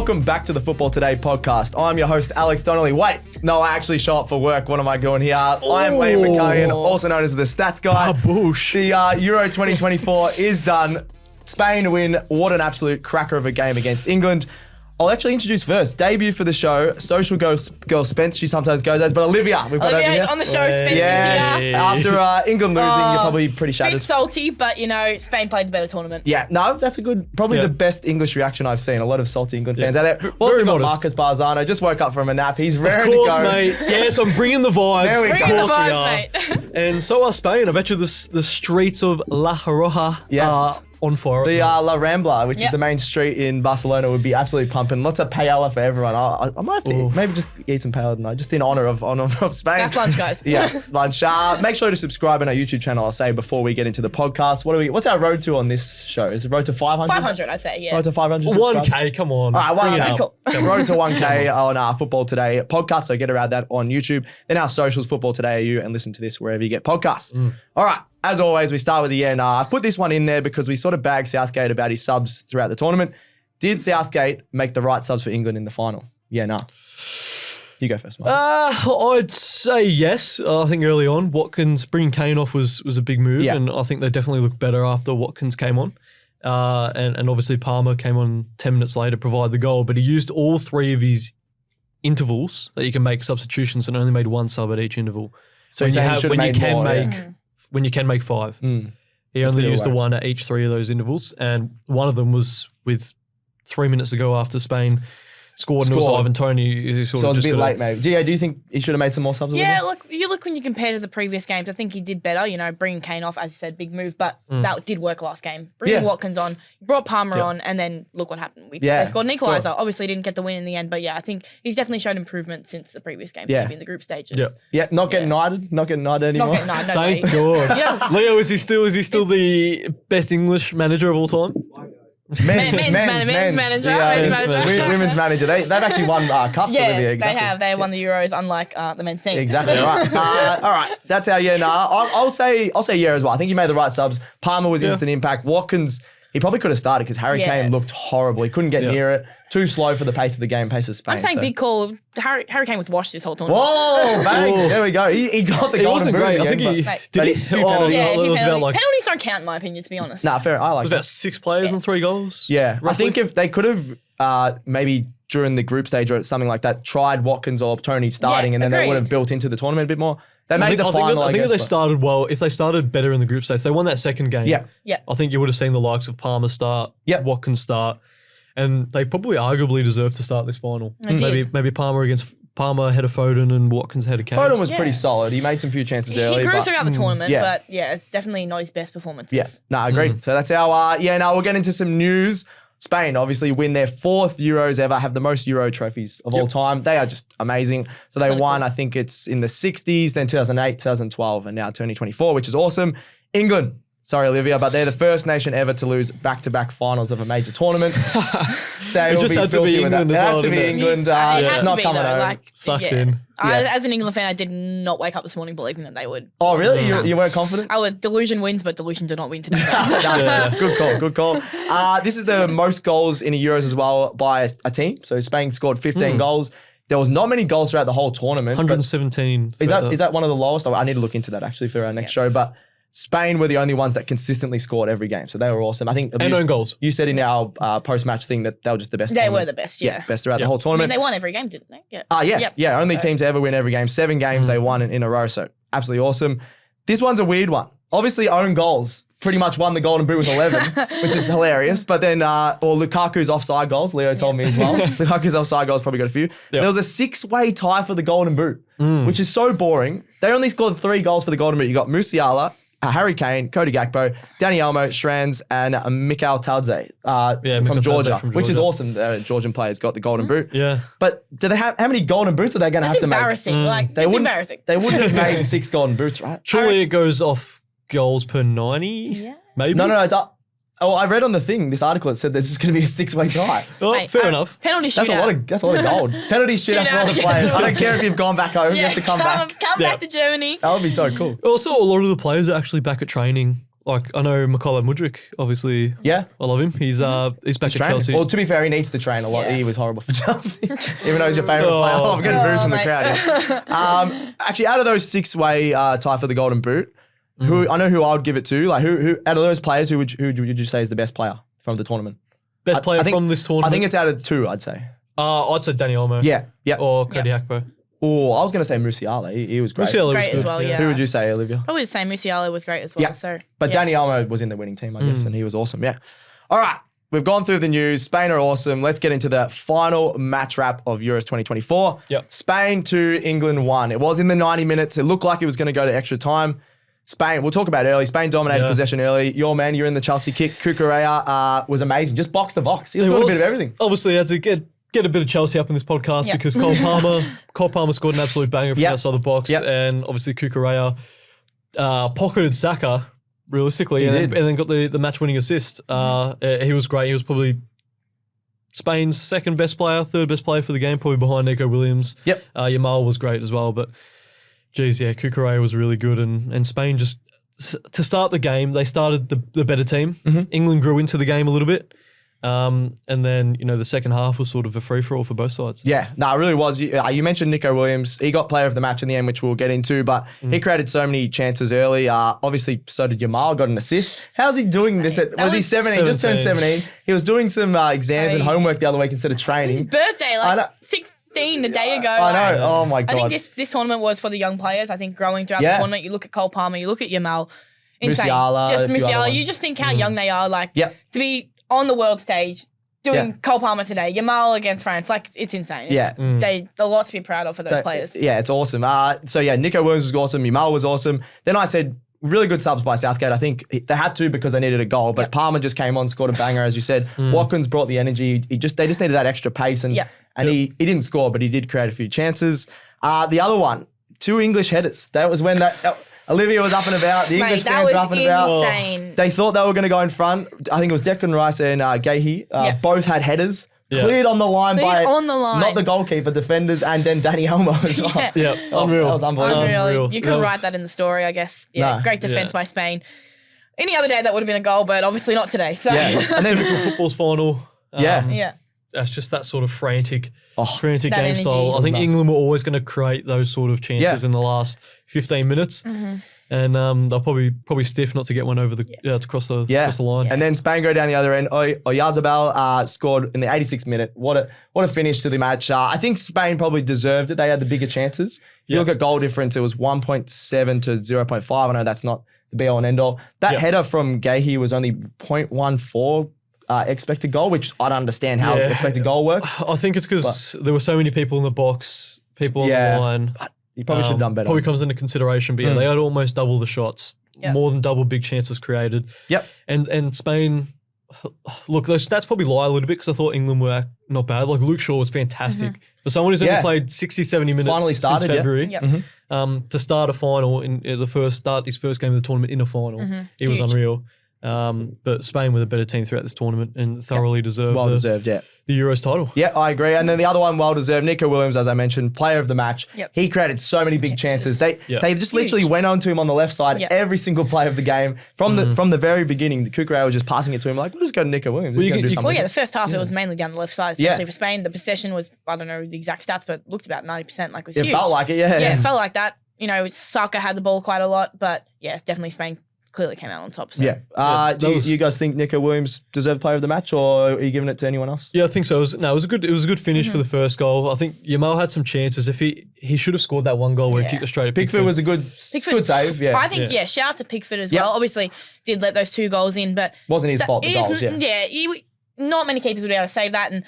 Welcome back to the Football Today podcast. I'm your host, Alex Donnelly. Wait, no, I actually show up for work. What am I doing here? I'm Liam McAllion, also known as the Stats Guy. Baboosh. The Euro 2024 is done. Spain win. What an absolute cracker of a game against England. I'll actually introduce first, debut for the show, social girl Spence, she sometimes goes as, but Olivia, we've got over here. On the show, Spence Yes, is here. after England losing, you're probably pretty shattered. Bit salty, but Spain played the better tournament. Yeah, no, that's a good, probably the best English reaction I've seen. A lot of salty England fans out there. We've also got Marcus Bazzano, just woke up from a nap. He's raring to go. Of course, mate. Yes, I'm bringing the vibes. There we go. Of Bring the course we vibes, are. mate. And so are Spain. I bet you the streets of La Roja are on fire. The La Rambla, which is Yep. the main street in Barcelona, would be absolutely pumping. Lots of paella for everyone. I might have to maybe just eat some paella tonight, just in honor of Spain. That's lunch, guys. Yeah, lunch. Make sure to subscribe on our YouTube channel, I'll say, before we get into the podcast. What's our road to on this show? Is it road to 500? 500, I'd say, yeah. Road to 500 subscribers? 1K, come on. All right, Bring it 1K. up. Cool. Road to 1K on our Football Today podcast, so get around that on YouTube. Then our socials, Football Today AU, and listen to this wherever you get podcasts. All right, as always, we start with the end. I've put this one in there because we sort of bagged Southgate about his subs throughout the tournament. Did Southgate make the right subs for England in the final? Yeah, no. You go first, Mike. I'd say yes. I think early on, Watkins bringing Kane off was a big move, and I think they definitely looked better after Watkins came on. And obviously Palmer came on 10 minutes later to provide the goal, but he used all three of his intervals that you can make substitutions and only made one sub at each interval. So when you can make five. He only used the one at each three of those intervals, and one of them was with 3 minutes to go after Spain scored, and it was Ivan Toney. So it was a bit late, maybe. Do you think he should have made some more subs? Yeah, look when you compare to the previous games, I think he did better. Bringing Kane off, as you said, big move, but that did work last game. Bringing Watkins on, brought Palmer on, and then look what happened. They scored an equaliser. Obviously didn't get the win in the end, but yeah, I think he's definitely shown improvement since the previous game, maybe in the group stages. Yeah, not getting knighted anymore. Not getting knighted, no Thank way. God. Leo, is he still the best English manager of all time? Men's manager. Women's manager. They've actually won cups, Olivia. Exactly. They have. They won the Euros, unlike the men's team. Exactly right. All right, that's our yeah. I'll say yeah as well. I think he made the right subs. Palmer was instant impact. Watkins, he probably could have started because Harry Kane looked horrible. He couldn't get near it. Too slow for the pace of the game, pace of Spain. I'm saying big call. Harry Kane was washed this whole tournament. Whoa, bang. There we go. He got the golden boot. I think he did. Penalties don't count in my opinion, to be honest. Nah, fair. I like it. It was about 6 players and 3 goals. Yeah. roughly. I think if they could have maybe during the group stage or something like that, tried Watkins or Toney starting, and then they would have built into the tournament a bit more. They made the final. I think if they started well, if they started better in the group stage, they won that second game. Yeah. I think you would have seen the likes of Palmer start, Watkins start, and they probably arguably deserve to start this final. Maybe Palmer ahead of Foden and Watkins ahead of Kane. Foden was pretty solid. He made some few chances early. He grew throughout the tournament, but definitely not his best performance. Yeah, no, agreed. So that's our now we'll get into some news. Spain obviously win their 4th Euros ever, have the most Euro trophies of all time. They are just amazing. So they won, I think it's in the 60s, then 2008, 2012, and now 2024, which is awesome. England, sorry Olivia, but they're the first nation ever to lose back-to-back finals of a major tournament. They will be filthy with that. It had to be England. It's not coming home. Sucked in. As an England fan, I did not wake up this morning believing that they would. Oh, really? You weren't confident? Delusion wins, but delusion did not win today. Good call. This is the most goals in the Euros as well by a team. So Spain scored 15 goals. There was not many goals throughout the whole tournament. 117. Is that one of the lowest? I need to look into that actually for our next show. But Spain were the only ones that consistently scored every game. So they were awesome. I think and own goals. You said in our post-match thing that they were just the best. They were the best, best throughout the whole tournament. They won every game, didn't they? Yeah. Only team to ever win every game. 7 games they won in a row. So absolutely awesome. This one's a weird one. Obviously, own goals pretty much won the Golden Boot with 11, which is hilarious. But then, Lukaku's offside goals, Leo told me as well. Lukaku's offside goals probably got a few. Yep. There was a 6-way tie for the Golden Boot, which is so boring. They only scored 3 goals for the Golden Boot. You got Musiala, Harry Kane, Cody Gakpo, Dani Olmo, Shrans, and Mikhail Tadze from Georgia, which is awesome. Georgian players got the Golden Boot. Yeah. But do they have how many Golden Boots are they going to have to make? It's embarrassing. It's embarrassing. They wouldn't have made 6 Golden Boots, right? Surely it goes off goals per 90? Yeah. Maybe? No. I read on the thing, this article, it said there's just going to be a 6-way tie. Well, fair enough. Penalty shootout. That's a lot of gold. Penalty shootout for all the players. I don't care if you've gone back home, you have to come back. Come back to Germany. That would be so cool. Also, a lot of the players are actually back at training like I know McAllion, obviously. Yeah. I love him. He's back at training. Chelsea. Well, to be fair, he needs to train a lot. He was horrible for Chelsea, even though he's your favourite player. Oh, I'm getting booze from the crowd here. Actually, out of those six-way tie for the Golden Boot, I know who I would give it to. Like who out of those players, who would you say is the best player from the tournament? Best player from this tournament? I think it's out of two, I'd say. I'd say Dani Olmo. Yeah. Or Cody Hakpo. Oh, I was going to say Musiala. He was great. Musiala great was good. as well, yeah. Who would you say, Olivia? Probably the same. Musiala was great as well. Yeah. So, but Dani Olmo was in the winning team, I guess, and he was awesome. Yeah. All right. We've gone through the news. Spain are awesome. Let's get into the final match wrap of Euros 2024. Yep. Spain 2, England 1. It was in the 90 minutes. It looked like it was going to go to extra time. Spain, we'll talk about it early. Spain dominated possession early. Your man, you're in the Chelsea kick. Cucurella was amazing. Just box to box. He was doing a bit of everything. Obviously, had to get a bit of Chelsea up in this podcast because Cole Palmer scored an absolute banger from outside the box. And obviously Cucurella pocketed Saka, realistically, and then got the match-winning assist. He was great. He was probably Spain's second best player, third best player for the game, probably behind Nico Williams. Yep. Yamal was great as well, but Cucurella was really good, and Spain just to start the game, they started the better team. England grew into the game a little bit. And then, the second half was sort of a free-for-all for both sides. Yeah, no, it really was. You mentioned Nico Williams. He got player of the match in the end, which we'll get into, but he created so many chances early. Obviously, so did Yamal, got an assist. How's he doing this? Was he 17? Just turned 17. He was doing some exams and homework the other week instead of training. His birthday, 16 a day ago. I know. Oh, my God. I think this tournament was for the young players. I think growing throughout the tournament, you look at Cole Palmer, you look at Yamal. Insane. Musiala. You just think how young they are. To be on the world stage doing Cole Palmer today, Yamal against France, it's insane. They a lot to be proud of for those players. Yeah, it's awesome. Nico Williams was awesome. Yamal was awesome. Then I said, really good subs by Southgate. I think they had to because they needed a goal, but Palmer just came on, scored a banger, as you said. Watkins brought the energy. They just needed that extra pace, and he didn't score, but he did create a few chances. The other one, 2 English headers. That was when Olivia was up and about. The English fans were up and about. Insane. They thought they were going to go in front. I think it was Declan Rice and Gahey. Both had headers. Cleared on the line not the goalkeeper, defenders, and then Dani Olmo as well. Unreal. That was unbelievable. Unreal. You couldn't write that in the story, I guess. Great defense by Spain. Any other day that would have been a goal, but obviously not today. So and then football's final. That's just that sort of frantic game energy. style. I think England were always going to create those sort of chances in the last 15 minutes. And they'll probably stiff not to get one over to cross the line. And then Spain go down the other end. Oyarzabal scored in the 86th minute. What a finish to the match. I think Spain probably deserved it. They had the bigger chances. If you look at goal difference, it was 1.7 to 0.5. I know that's not the be all and end all. That header from Gahey was only 0.14 expected goal, which I don't understand how expected goal works. I think it's because there were so many people in the box, people on the line. But you probably should have done better. Probably comes into consideration, but they had almost double the shots, more than double big chances created. And Spain, look, those stats probably lie a little bit because I thought England were not bad. Like Luke Shaw was fantastic. For someone who's only played 60, 70 minutes since February, to start a final in his first game of the tournament in a final, he was unreal. But Spain were the better team throughout this tournament and thoroughly deserved the Euros title. Yeah, I agree. And then the other one, well-deserved, Nico Williams, as I mentioned, player of the match. He created so many big chances. They just literally went on to him on the left side every single play of the game. From the very beginning, the Cucurella was just passing it to him like, we'll just go to Nico Williams. The first half, it was mainly down the left side, especially for Spain. The possession was, I don't know the exact stats, but looked about 90%, it was huge. It felt like it, Yeah, it felt like that. Saka had the ball quite a lot, but it's definitely Spain clearly came out on top. So. Do you guys think Nico Williams deserved player of the match, or are you giving it to anyone else? Yeah, I think so. It was a good finish for the first goal. I think Yamal had some chances. If he should have scored that one goal where he kicked it straight at Pickford was a good save. Yeah, I think shout out to Pickford as well. Obviously did let those 2 goals in, but wasn't his fault. The goals. Not many keepers would be able to save that, and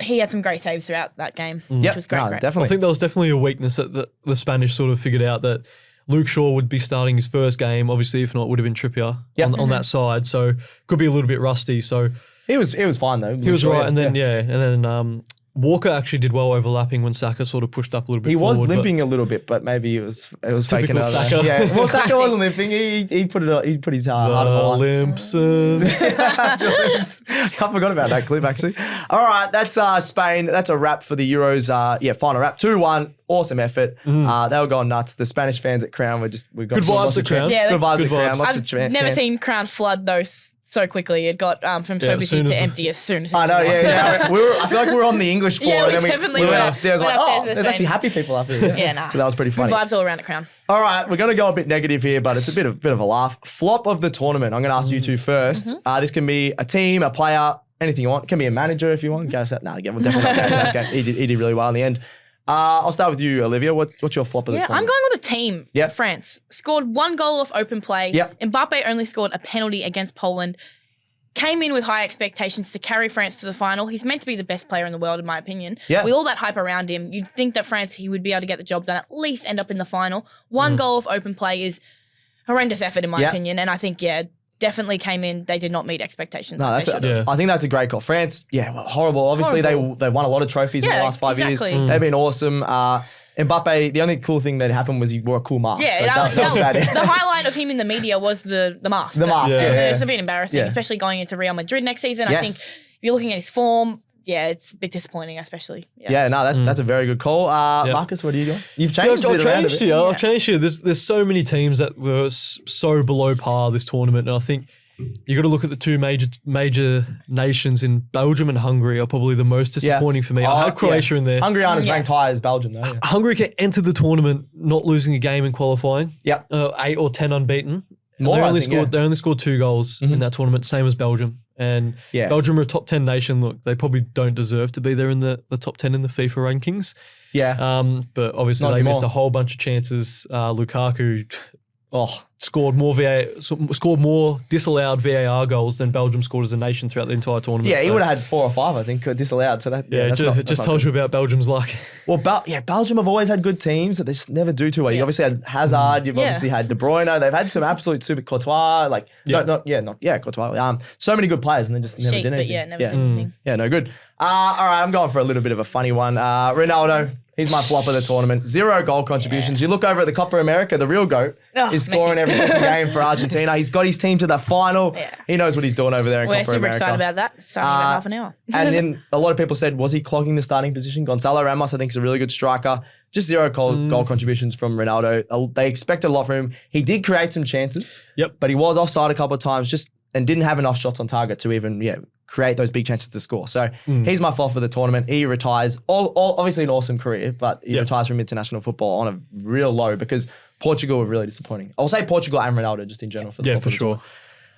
he had some great saves throughout that game, which was great. Definitely. I think there was definitely a weakness that the Spanish sort of figured out that Luke Shaw would be starting his first game. Obviously, if not, it would have been Trippier on that side. So could be a little bit rusty. So he was fine though. He was right. And then Walker actually did well overlapping when Saka sort of pushed up a little bit He was forward, limping a little bit, but maybe it was faking Typical out. Saka. Yeah, well, Saka wasn't limping. He put his heart on the line. Limpsons. I forgot about that clip, actually. All right, that's Spain. That's a wrap for the Euros. Final wrap. 2-1. Awesome effort. They were going nuts. The Spanish fans at Crown were got Good vibes at Crown. Yeah, good vibes good at Crown. vibes. Lots I've of chance. never seen Crown flood those so quickly. It got from so as busy soon to as- empty as soon as I know, yeah. I feel like we were on the English floor, Yeah, and we then definitely we went were. upstairs. Went Like, upstairs there's the actually same. happy people up here. Yeah, nah. So that was pretty Good funny. vibes all around at Crown. All right, we're going to go a bit negative here, but it's a bit of a laugh. Flop of the tournament. I'm going to ask you two first. This can be a team, a player, anything you want. It can be a manager if you want. Gareth South. We'll definitely not Gareth Southgate. He did really well in the end. I'll start with you, Olivia. What's your flop of the Yeah, I'm tournament? going with a team. Yep. France scored 1 goal off open play. Yep. Mbappe only scored a penalty against Poland. Came in with high expectations to carry France to the final. He's meant to be the best player in the world, in my opinion. Yeah. With all that hype around him, you'd think that France, he would be able to get the job done, at least end up in the final. 1 goal off open play is horrendous effort, in my opinion. And I think, definitely came in. They did not meet expectations. No, like they should have. I think that's a great call. France, horrible. Obviously, Horrible. they won a lot of trophies in the last 5 years. exactly. They've been awesome. Mbappe, the only cool thing that happened was he wore a cool mask. Yeah, Like, that was about it. the highlight of him in the media was the mask. The mask, yeah. It's a bit embarrassing, Yeah. especially going into Real Madrid next season. I Yes. think if you're looking at his form, it's a bit disappointing, especially. Yeah, no, that's a very good call. Marcus, what are you doing? You've Yeah, changed I've it around a changed bit. here. I've changed here. There's so many teams that were so below par this tournament, and I think you got to look at the two major nations in Belgium and Hungary are probably the most disappointing for me. I had Croatia in there. Hungary aren't as ranked high as Belgium, though. Yeah. Hungary entered the tournament not losing a game in qualifying. Yep. 8 or 10 unbeaten. More, I think, They only scored 2 goals in that tournament, same as Belgium. And Belgium are a top 10 nation. Look, they probably don't deserve to be there in the top 10 in the FIFA rankings. Yeah. But obviously Not they anymore. missed a whole bunch of chances. Lukaku Oh, scored more disallowed VAR goals than Belgium scored as a nation throughout the entire tournament. yeah, he So, would have had 4 or 5, I think, disallowed. So that Yeah, just told you about Belgium's luck. Well, Belgium have always had good teams that they just never do too well. You obviously had Hazard, you've obviously had De Bruyne. They've had some absolute super Courtois, Courtois. So many good players, and they just never Cheap, did but anything. never did anything. Yeah, no good. All right, I'm going for a little bit of a funny one. Ronaldo, he's my flop of the tournament. 0 goal contributions. You look over at the Copa America, the real GOAT is scoring Messi. every single game for Argentina. He's got his team to the final. Yeah. He knows what he's doing over there in We're Copa super America. excited about that. Starting in about half an hour. And then a lot of people said, was he clogging the starting position? Gonzalo Ramos, I think, is a really good striker. Just 0 goal contributions from Ronaldo. They expected a lot from him. He did create some chances. Yep. But he was offside a couple of times and didn't have enough shots on target to even create those big chances to score. So he's my flop for the tournament. He retires. Obviously an awesome career, but he retires from international football on a real low because Portugal were really disappointing. I'll say Portugal and Ronaldo just in general for the flop for of the sure. tournament.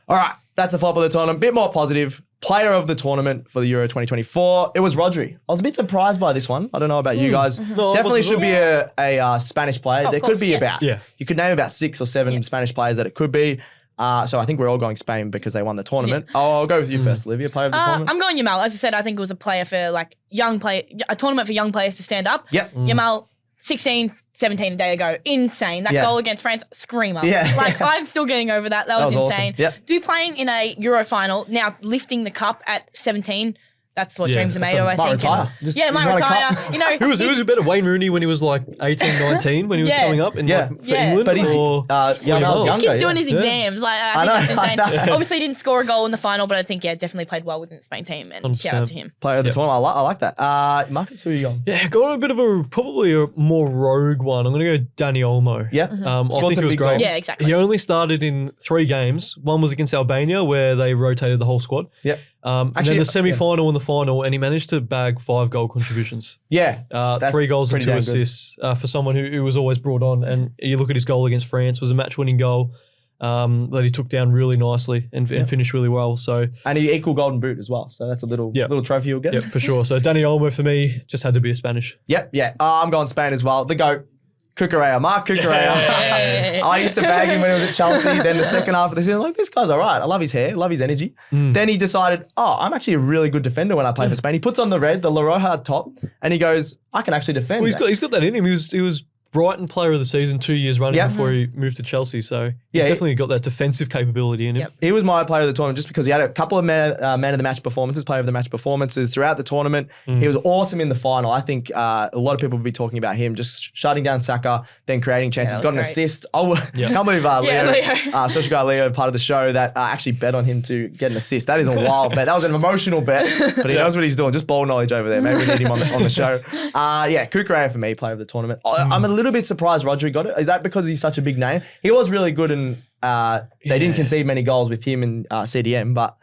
All right, that's the flop of the tournament. Bit more positive. Player of the tournament for the Euro 2024. It was Rodri. I was a bit surprised by this one. I don't know about you guys. No, Definitely it should be a Spanish player. Of There course, could be yeah. about. Yeah. You could name about 6 or 7 Spanish players that it could be. So I think we're all going Spain because they won the tournament. I'll go with you first, Olivia. Player of the tournament. I'm going Yamal. As I said, I think it was a player for a tournament for young players to stand up. Yep. Yamal, 16, 17 a day ago. Insane. That goal against France, screamer. Yeah. I'm still getting over that. That was was insane. awesome. Yep. To be playing in a Euro final, now lifting the cup at 17, that's what Yeah, dreams are that's made of, I might think. retire. And- Just- yeah, he's might won a retire. cup. You know, Who was a better Wayne Rooney when he was like 18, 19 when he was Yeah. coming up for Yeah. England? But he's or Yamal's Yamal? younger. Kid's doing his Yeah. exams. I I think know, that's insane. I know. Obviously, didn't score a goal in the final, but I think definitely played well within the Spain team. And shout out to 100%. him. Player of the tournament. I like that. Marcus, who are you going? Yeah, going a bit of probably a more rogue one. I'm going to go Dani Olmo. Yeah. Mm-hmm. I Scored think some it was big great. goals. Yeah, exactly. He only started in 3 games. One was against Albania where they rotated the whole squad. Yep. And Actually, then the semi-final and the final, and he managed to bag 5 goal contributions. Yeah. That's 3 goals and pretty 2 damn good. assists for someone who was always brought on. And you look at his goal against France, was a match-winning goal that he took down really nicely and finished really well. So And he equal golden boot as well. So that's a little trophy you'll get. yeah, for sure. So Dani Olmo for me just had to be a Spanish. Yep. Yeah. I'm going Spain as well. The GOAT. Cucurella, Mark Cucurella. I used to bag him when he was at Chelsea. Then the second half of the season, like, this guy's all right. I love his hair, love his energy. Then he decided, I'm actually a really good defender when I play for Spain. He puts on the red, the La Roja top, and he goes, I can actually defend. Well, he's got that in him. He was Brighton Player of the Season 2 years running Yep. before he moved to Chelsea. So He's Yeah, definitely got that defensive capability in him. Yep. He was my player of the tournament just because he had a couple of man of the match performances, player of the match performances throughout the tournament. He was awesome in the final. I think a lot of people will be talking about him just shutting down Saka, then creating chances. that Got was an great. assist. Oh, can't believe Leo. social guy Leo, part of the show, that actually bet on him to get an assist. That is a wild bet. That was an emotional bet, but he knows what he's doing. Just ball knowledge over there. Maybe we need him on the show. Kukurea for me, player of the tournament. I'm a little bit surprised Rodri got it. Is that because he's such a big name? He was really good and they didn't concede many goals with him and CDM, but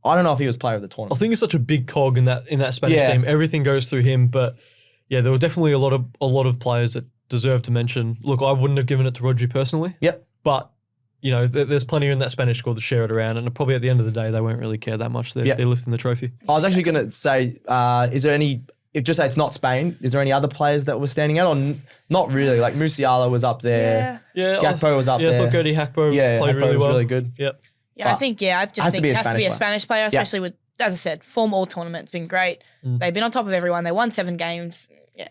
I don't know if he was player of the I tournament. think he's such a big cog in that Spanish team. Everything goes through him, but yeah, there were definitely a lot of players that deserve to mention. Look, I wouldn't have given it to Rodri personally. Yep. But you know, there's plenty in that Spanish squad to share it around, and probably at the end of the day, they won't really care that much. They're lifting the trophy. I was actually going to say, is there any? If just say it's not Spain, is there any other players that were standing out? Or not really. Like Musiala was up there. Yeah, Gakpo was up there. Yeah, I thought Godi Hakpo played Gakpo really was well. really good. Yep. Yeah, I think, I just think it has to be a Spanish Spanish player, especially with, as I said, form all tournaments, been great. They've been on top of everyone. They won 7 games. Yeah,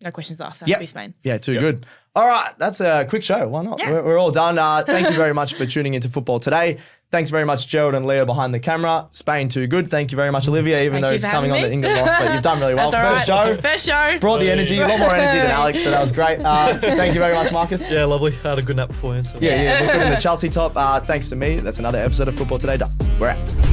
no questions asked. It has to be Spain. Yeah, too good. All right, that's a quick show. Why not? Yeah. We're all done. Thank you very much for tuning into football today. Thanks very much, Gerald and Leo behind the camera. Spain, too good. Thank you very much, Olivia, even Thank you though for coming on having the me. England loss, but you've done really well. That's all right. First show. Brought the energy, a lot more energy than Alex, so that was great. Thank you very much, Marcus. Yeah, lovely. I had a good nap beforehand. So. Yeah, look good in the Chelsea top. Thanks to me. That's another episode of Football Today done. We're out.